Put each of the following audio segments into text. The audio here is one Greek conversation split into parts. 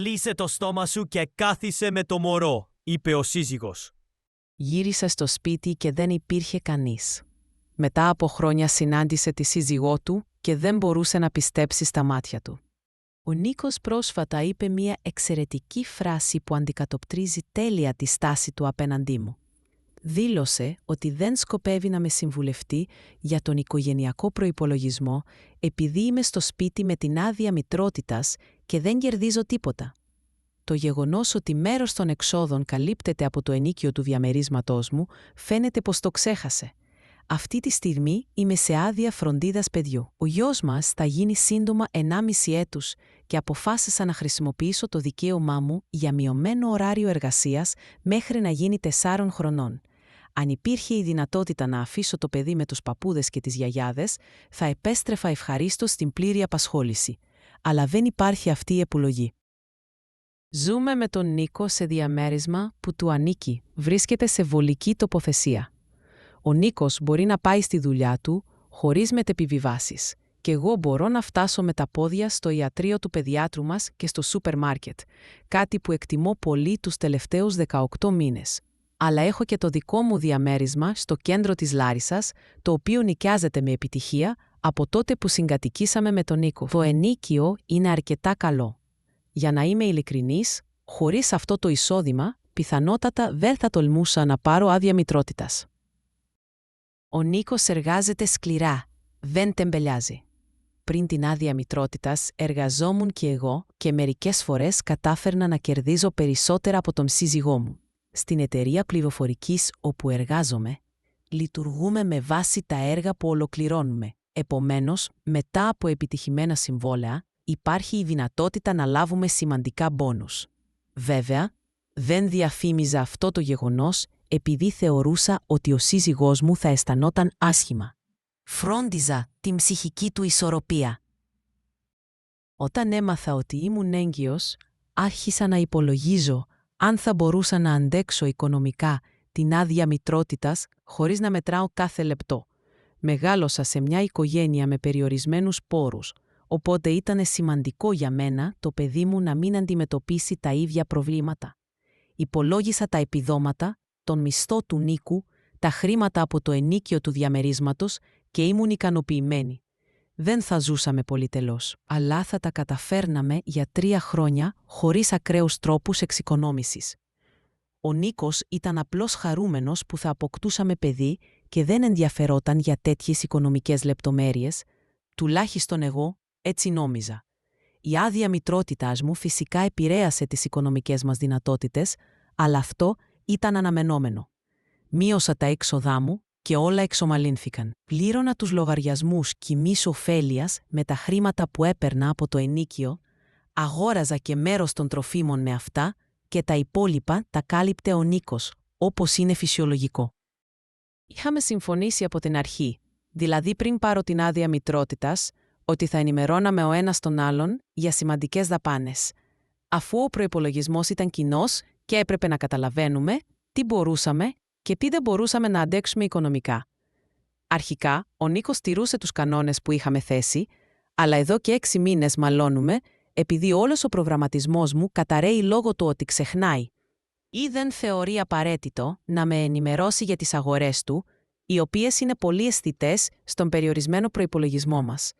Κλείσε το στόμα σου και κάθισε με το μωρό, είπε ο σύζυγος. Γύρισε στο σπίτι και δεν υπήρχε κανείς. Μετά από χρόνια συνάντησε τη σύζυγό του και δεν μπορούσε να πιστέψει στα μάτια του. Ο Νίκος πρόσφατα είπε μία εξαιρετική φράση που αντικατοπτρίζει τέλεια τη στάση του απέναντί μου. Δήλωσε ότι δεν σκοπεύει να με συμβουλευτεί για τον οικογενειακό προϋπολογισμό επειδή είμαι στο σπίτι με την άδεια μητρότητας και δεν κερδίζω τίποτα. Το γεγονός ότι μέρος των εξόδων καλύπτεται από το ενίκιο του διαμερίσματός μου φαίνεται πως το ξέχασε. Αυτή τη στιγμή είμαι σε άδεια φροντίδας παιδιού. Ο γιος μας θα γίνει σύντομα 1,5 έτους και αποφάσισα να χρησιμοποιήσω το δικαίωμά μου για μειωμένο ωράριο εργασίας μέχρι να γίνει 4 χρονών. Αν υπήρχε η δυνατότητα να αφήσω το παιδί με τους παππούδες και τις γιαγιάδες, θα επέστρεφα ευχαρίστως στην πλήρη απασχόληση. Αλλά δεν υπάρχει αυτή η επιλογή. Ζούμε με τον Νίκο σε διαμέρισμα που του ανήκει. Βρίσκεται σε βολική τοποθεσία. Ο Νίκος μπορεί να πάει στη δουλειά του χωρίς μετεπιβιβάσεις και εγώ μπορώ να φτάσω με τα πόδια στο ιατρείο του παιδιάτρου μας και στο σούπερ μάρκετ, κάτι που εκτιμώ πολύ τους τελευταίους 18 μήνες. Αλλά έχω και το δικό μου διαμέρισμα στο κέντρο της Λάρισσας, το οποίο νοικιάζεται με επιτυχία από τότε που συγκατοικήσαμε με τον Νίκο. Το ενίκιο είναι αρκετά καλό. Για να είμαι ειλικρινής, χωρίς αυτό το εισόδημα, πιθανότατα δεν θα τολμούσα να πάρω άδεια μητρότητας. Ο Νίκος εργάζεται σκληρά, δεν τεμπελιάζει. Πριν την άδεια μητρότητας εργαζόμουν και εγώ και μερικές φορές κατάφερνα να κερδίζω περισσότερα από τον σύζυγό μου. Στην εταιρεία πληροφορικής όπου εργάζομαι, λειτουργούμε με βάση τα έργα που ολοκληρώνουμε. Επομένως, μετά από επιτυχημένα συμβόλαια, υπάρχει η δυνατότητα να λάβουμε σημαντικά μπόνους. Βέβαια, δεν διαφήμιζα αυτό το γεγονός επειδή θεωρούσα ότι ο σύζυγός μου θα αισθανόταν άσχημα. Φρόντιζα την ψυχική του ισορροπία. Όταν έμαθα ότι ήμουν έγκυος, άρχισα να υπολογίζω αν θα μπορούσα να αντέξω οικονομικά την άδεια μητρότητας χωρίς να μετράω κάθε λεπτό. Μεγάλωσα σε μια οικογένεια με περιορισμένους πόρους, οπότε ήταν σημαντικό για μένα το παιδί μου να μην αντιμετωπίσει τα ίδια προβλήματα. Υπολόγισα τα επιδόματα, τον μισθό του Νίκου, τα χρήματα από το ενίκιο του διαμερίσματος και ήμουν ικανοποιημένη. Δεν θα ζούσαμε πολυτελώς, αλλά θα τα καταφέρναμε για 3 χρόνια χωρίς ακραίους τρόπους εξοικονόμησης. Ο Νίκος ήταν απλώς χαρούμενος που θα αποκτούσαμε παιδί και δεν ενδιαφερόταν για τέτοιες οικονομικές λεπτομέρειες, τουλάχιστον εγώ έτσι νόμιζα. Η άδεια μητρότητάς μου φυσικά επηρέασε τις οικονομικές μας δυνατότητες, αλλά αυτό ήταν αναμενόμενο. Μείωσα τα έξοδά μου και όλα εξομαλύνθηκαν. Πλήρωνα τους λογαριασμούς κοιμής ωφέλειας με τα χρήματα που έπαιρνα από το ενίκιο, αγόραζα και μέρος των τροφίμων με αυτά και τα υπόλοιπα τα κάλυπτε ο Νίκος, όπως είναι φυσιολογικό. Είχαμε συμφωνήσει από την αρχή, δηλαδή πριν πάρω την άδεια μητρότητας, ότι θα ενημερώναμε ο ένας τον άλλον για σημαντικές δαπάνες. Αφού ο προϋπολογισμός ήταν κοινός και έπρεπε να καταλαβαίνουμε τι μπορούσαμε και τι δεν μπορούσαμε να αντέξουμε οικονομικά. Αρχικά, ο Νίκος τηρούσε τους κανόνες που είχαμε θέσει, αλλά εδώ και 6 μήνες μαλώνουμε επειδή όλος ο προγραμματισμός μου καταρρέει λόγω του ότι ξεχνάει ή δεν θεωρεί απαραίτητο να με ενημερώσει για τις αγορές του, οι οποίες είναι πολύ αισθητές στον περιορισμένο προϋπολογισμό μας.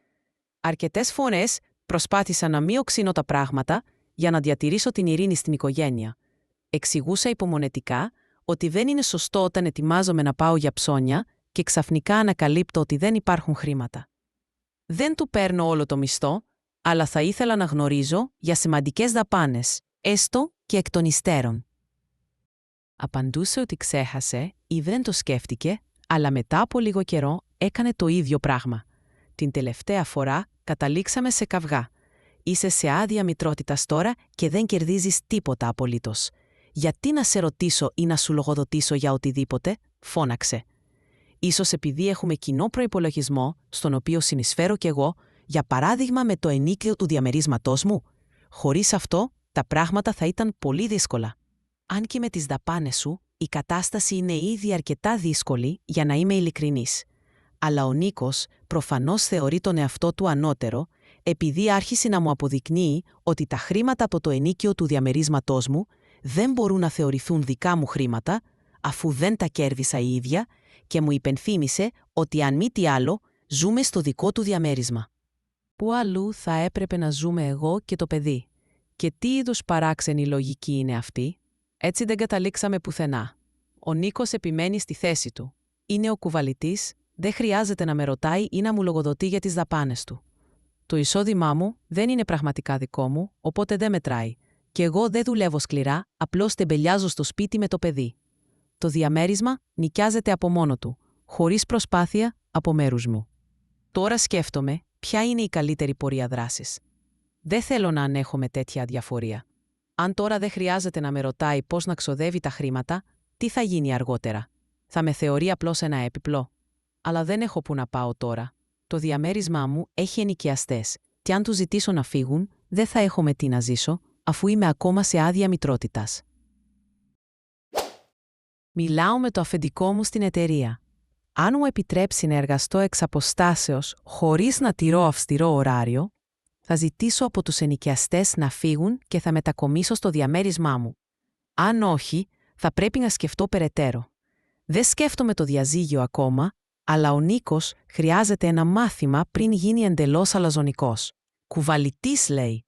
Αρκετές φορές προσπάθησα να μην οξύνω τα πράγματα για να διατηρήσω την ειρήνη στην οικογένεια. Εξηγούσα υπομονετικά ότι δεν είναι σωστό όταν ετοιμάζομαι να πάω για ψώνια και ξαφνικά ανακαλύπτω ότι δεν υπάρχουν χρήματα. Δεν του παίρνω όλο το μισθό, αλλά θα ήθελα να γνωρίζω για σημαντικές δαπάνες, έστω και εκ των υστέρων. Απαντούσε ότι ξέχασε ή δεν το σκέφτηκε, αλλά μετά από λίγο καιρό έκανε το ίδιο πράγμα. Την τελευταία φορά καταλήξαμε σε καυγά. Είσαι σε άδεια μητρότητας τώρα και δεν κερδίζεις τίποτα απολύτως. Γιατί να σε ρωτήσω ή να σου λογοδοτήσω για οτιδήποτε, φώναξε. Ίσως επειδή έχουμε κοινό προϋπολογισμό, στον οποίο συνεισφέρω κι εγώ, για παράδειγμα με το ενίκιο του διαμερίσματός μου. Χωρίς αυτό, τα πράγματα θα ήταν πολύ δύσκολα. Αν και με τις δαπάνες σου, η κατάσταση είναι ήδη αρκετά δύσκολη για να είμαι ειλικρινής. Αλλά ο Νίκος προφανώς θεωρεί τον εαυτό του ανώτερο, επειδή άρχισε να μου αποδεικνύει ότι τα χρήματα από το ενοίκιο του διαμερίσματός μου δεν μπορούν να θεωρηθούν δικά μου χρήματα, αφού δεν τα κέρδισα η ίδια, και μου υπενθύμησε ότι αν μη τι άλλο, ζούμε στο δικό του διαμέρισμα. Πού αλλού θα έπρεπε να ζούμε εγώ και το παιδί? Και τι είδους παράξενη λογική είναι αυτή? Έτσι δεν καταλήξαμε πουθενά. Ο Νίκος επιμένει στη θέση του. Είναι ο κουβαλητής, δεν χρειάζεται να με ρωτάει ή να μου λογοδοτεί για τις δαπάνες του. Το εισόδημά μου δεν είναι πραγματικά δικό μου, οπότε δεν μετράει. Και εγώ δεν δουλεύω σκληρά, απλώς τεμπελιάζω στο σπίτι με το παιδί. Το διαμέρισμα νοικιάζεται από μόνο του, χωρίς προσπάθεια από μέρους μου. Τώρα σκέφτομαι ποια είναι η καλύτερη πορεία δράσης. Δεν θέλω να ανέχομαι τέτοια αδιαφορία. Αν τώρα δεν χρειάζεται να με ρωτάει πώς να ξοδεύει τα χρήματα, τι θα γίνει αργότερα? Θα με θεωρεί απλώς ένα έπιπλο? Αλλά δεν έχω που να πάω τώρα. Το διαμέρισμά μου έχει ενοικιαστές, και αν τους ζητήσω να φύγουν, δεν θα έχω με τι να ζήσω, αφού είμαι ακόμα σε άδεια μητρότητας. Μιλάω με το αφεντικό μου στην εταιρεία. Αν μου επιτρέψει να εργαστώ εξ αποστάσεως χωρίς να τηρώ αυστηρό ωράριο, θα ζητήσω από τους ενοικιαστές να φύγουν και θα μετακομίσω στο διαμέρισμά μου. Αν όχι, θα πρέπει να σκεφτώ περαιτέρω. Δεν σκέφτομαι το διαζύγιο ακόμα, αλλά ο Νίκος χρειάζεται ένα μάθημα πριν γίνει εντελώς αλαζονικός. Κουβαλητής, λέει.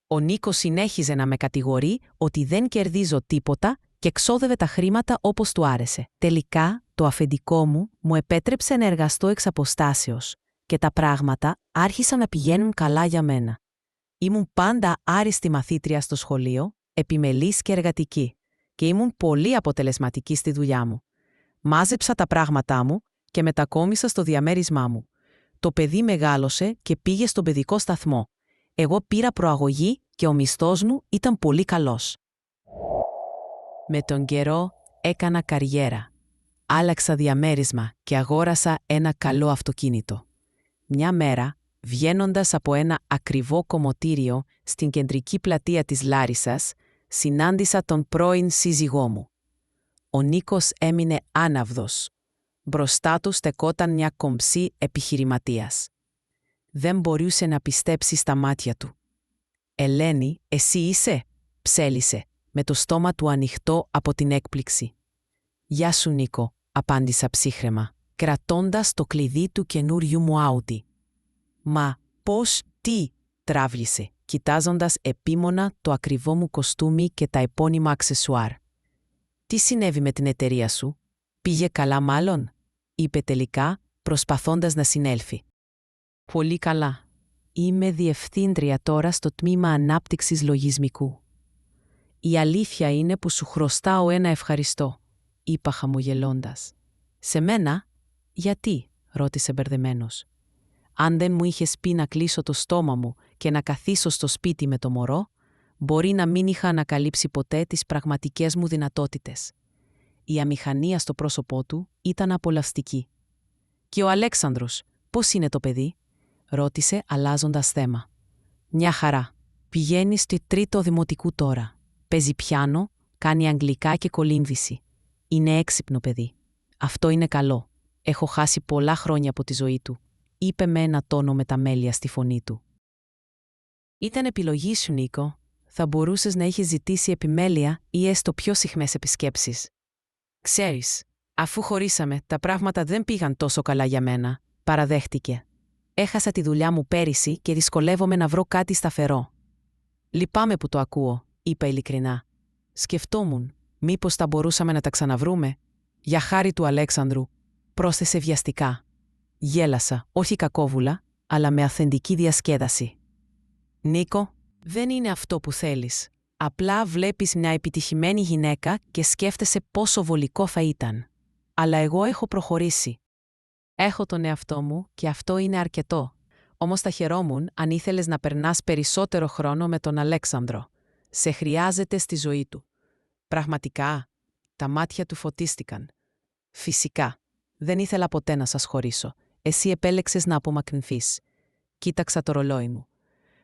Ο Νίκος συνέχιζε να με κατηγορεί ότι δεν κερδίζω τίποτα και ξόδευε τα χρήματα όπως του άρεσε. Τελικά, το αφεντικό μου επέτρεψε να εργαστώ εξ αποστάσεως και τα πράγματα άρχισαν να πηγαίνουν καλά για μένα. Ήμουν πάντα άριστη μαθήτρια στο σχολείο, επιμελής και εργατική, και ήμουν πολύ αποτελεσματική στη δουλειά μου. Μάζεψα τα πράγματά μου και μετακόμισα στο διαμέρισμά μου. Το παιδί μεγάλωσε και πήγε στον παιδικό σταθμό. Εγώ πήρα προαγωγή και ο μισθός μου ήταν πολύ καλός. Με τον καιρό έκανα καριέρα. Άλλαξα διαμέρισμα και αγόρασα ένα καλό αυτοκίνητο. Μια μέρα, βγαίνοντας από ένα ακριβό κομμωτήριο στην κεντρική πλατεία της Λάρισσας, συνάντησα τον πρώην σύζυγό μου. Ο Νίκος έμεινε άναυδος. Μπροστά του στεκόταν μια κομψή επιχειρηματίας. Δεν μπορούσε να πιστέψει στα μάτια του. «Ελένη, εσύ είσαι?» ψέλισε, με το στόμα του ανοιχτό από την έκπληξη. «Γεια σου, Νίκο», απάντησα ψύχραιμα, κρατώντας το κλειδί του καινούριου μου Άουτι. «Μα πώς, τι?» τράβλησε, κοιτάζοντας επίμονα το ακριβό μου κοστούμι και τα επώνυμα αξεσουάρ. «Τι συνέβη με την εταιρεία σου? Πήγε καλά μάλλον?» είπε τελικά, προσπαθώντας να συνέλθει. «Πολύ καλά. Είμαι διευθύντρια τώρα στο τμήμα ανάπτυξης λογισμικού. Η αλήθεια είναι που σου χρωστάω ένα ευχαριστώ», είπα χαμογελώντας. «Σε μένα? Γιατί?» ρώτησε μπερδεμένος. «Αν δεν μου είχες πει να κλείσω το στόμα μου και να καθίσω στο σπίτι με το μωρό, μπορεί να μην είχα ανακαλύψει ποτέ τις πραγματικές μου δυνατότητες». Η αμηχανία στο πρόσωπό του ήταν απολαυστική. «Και ο Αλέξανδρος, πώς είναι το παιδί?» ρώτησε αλλάζοντας θέμα. «Μια χαρά. Πηγαίνει στη τρίτο δημοτικού τώρα. Παίζει πιάνο, κάνει αγγλικά και κολύμβηση. Είναι έξυπνο παιδί. Αυτό είναι καλό. Έχω χάσει πολλά χρόνια από τη ζωή του», είπε με ένα τόνο μεταμέλεια στη φωνή του. «Ήταν επιλογή σου, Νίκο. Θα μπορούσες να έχεις ζητήσει επιμέλεια ή έστω πιο συχνές επισκέψεις. Ξέρεις, αφού χωρίσαμε, τα πράγματα δεν πήγαν τόσο καλά για μένα», παραδέχτηκε. «Έχασα τη δουλειά μου πέρυσι και δυσκολεύομαι να βρω κάτι σταθερό». «Λυπάμαι που το ακούω», είπα ειλικρινά. «Σκεφτόμουν, μήπως θα μπορούσαμε να τα ξαναβρούμε?» «Για χάρη του Αλέξανδρου», πρόσθεσε βιαστικά. Γέλασα, όχι κακόβουλα, αλλά με αυθεντική διασκέδαση. «Νίκο, δεν είναι αυτό που θέλεις. Απλά βλέπεις μια επιτυχημένη γυναίκα και σκέφτεσαι πόσο βολικό θα ήταν. Αλλά εγώ έχω προχωρήσει. Έχω τον εαυτό μου και αυτό είναι αρκετό. Όμως θα χαιρόμουν αν ήθελες να περνάς περισσότερο χρόνο με τον Αλέξανδρο. Σε χρειάζεται στη ζωή του». «Πραγματικά?» Τα μάτια του φωτίστηκαν. «Φυσικά. Δεν ήθελα ποτέ να σας χωρίσω. Εσύ επέλεξες να απομακρυνθείς». Κοίταξα το ρολόι μου.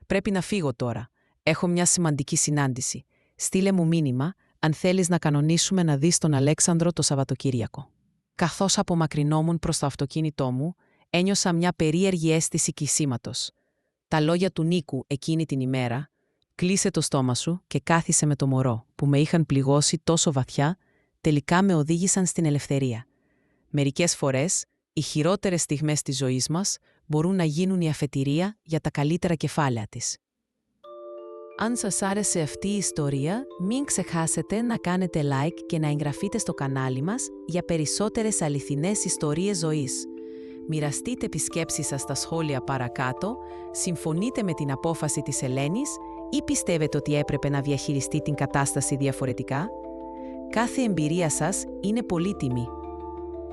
«Πρέπει να φύγω τώρα. Έχω μια σημαντική συνάντηση. Στείλε μου μήνυμα αν θέλεις να κανονίσουμε να δεις τον Αλέξανδρο το Σαββατοκύριακο». Καθώς απομακρυνόμουν προς το αυτοκίνητό μου, ένιωσα μια περίεργη αίσθηση κυσίματος. Τα λόγια του Νίκου εκείνη την ημέρα «Κλείσε το στόμα σου και κάθισε με το μωρό» που με είχαν πληγώσει τόσο βαθιά, τελικά με οδήγησαν στην ελευθερία. Μερικές φορές, οι χειρότερες στιγμές της ζωής μας μπορούν να γίνουν η αφετηρία για τα καλύτερα κεφάλαια της. Αν σας άρεσε αυτή η ιστορία, μην ξεχάσετε να κάνετε like και να εγγραφείτε στο κανάλι μας για περισσότερες αληθινές ιστορίες ζωής. Μοιραστείτε τις σκέψεις σας στα σχόλια παρακάτω, συμφωνείτε με την απόφαση της Ελένης ή πιστεύετε ότι έπρεπε να διαχειριστεί την κατάσταση διαφορετικά. Κάθε εμπειρία σας είναι πολύτιμη